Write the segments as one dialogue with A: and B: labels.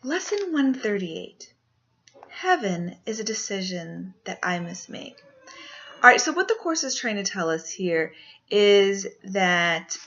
A: Lesson 138. Heaven is a decision that I must make. All right, so what the Course is trying to tell us here is that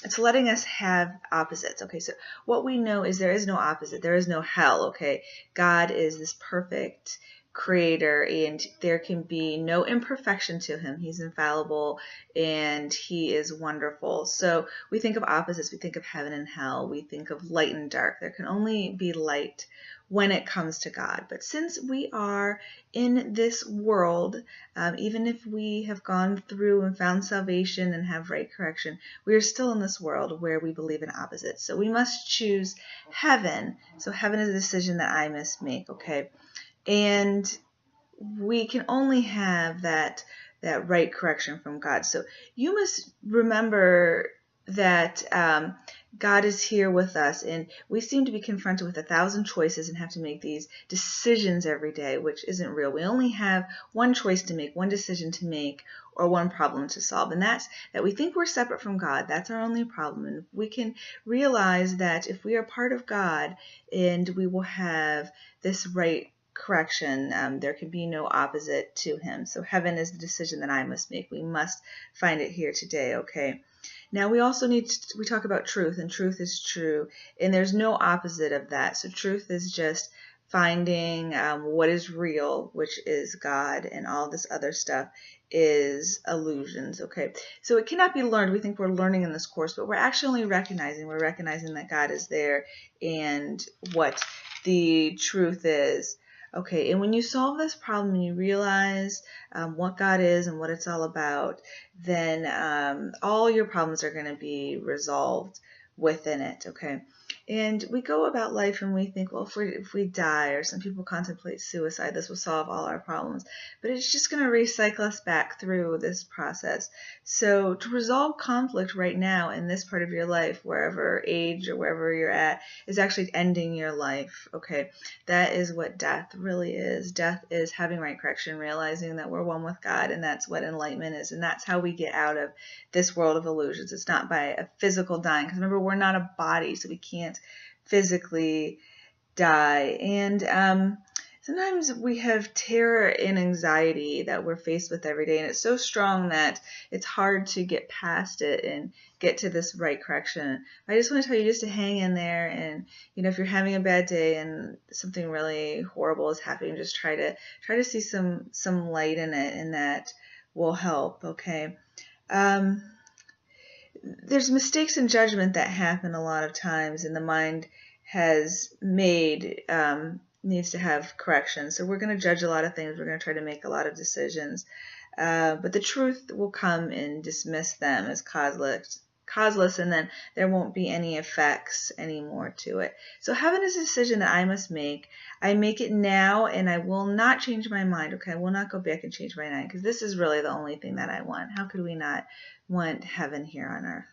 A: it's letting us have opposites. Okay, so what we know is there is no opposite. There is no hell, okay? God is this perfect creator, and there can be no imperfection to him. He's infallible, and he is wonderful. So we think of opposites. We think of heaven and hell. We think of light and dark. There can only be light when it comes to God. But since we are in this world, even if we have gone through and found salvation and have right correction, we are still in this world where we believe in opposites. So we must choose heaven. So heaven is a decision that I must make, okay? And we can only have that right correction from God. So you must remember that God is here with us, and we seem to be confronted with 1,000 choices and have to make these decisions every day, which isn't real. We only have one choice to make, one decision to make, or one problem to solve, and that's that we think we're separate from God. That's our only problem. And we can realize that if we are part of God, and we will have this right correction, there can be no opposite to him. So heaven is the decision that I must make. We must find it here today, okay? Now we also we talk about truth, and truth is true, and there's no opposite of that. So truth is just finding what is real, which is God, and all this other stuff is illusions, okay? So it cannot be learned. We think we're learning in this course, but we're actually recognizing that God is there and what the truth is. Okay, and when you solve this problem and you realize what God is and what it's all about, then all your problems are going to be resolved within it, okay? And we go about life and we think, well, if we die, or some people contemplate suicide, this will solve all our problems. But it's just going to recycle us back through this process. So to resolve conflict right now in this part of your life, wherever age or wherever you're at, is actually ending your life, okay? That is what death really is. Death is having right correction, realizing that we're one with God, and that's what enlightenment is, and that's how we get out of this world of illusions. It's not by a physical dying, because remember, we're not a body, so we can't physically die. And sometimes we have terror and anxiety that we're faced with every day, and it's so strong that it's hard to get past it and get to this right correction. I just want to tell you just to hang in there, and if you're having a bad day and something really horrible is happening, just try to see some light in it, and that will help, okay? There's mistakes in judgment that happen a lot of times, and the mind has made needs to have correction. So we're going to judge a lot of things. We're going to try to make a lot of decisions, but the truth will come and dismiss them as causeless, and then there won't be any effects anymore to it. So heaven is a decision that I must make. I make it now, and I will not change my mind. Okay, I will not go back and change my mind, because this is really the only thing that I want. How could we not want heaven here on earth?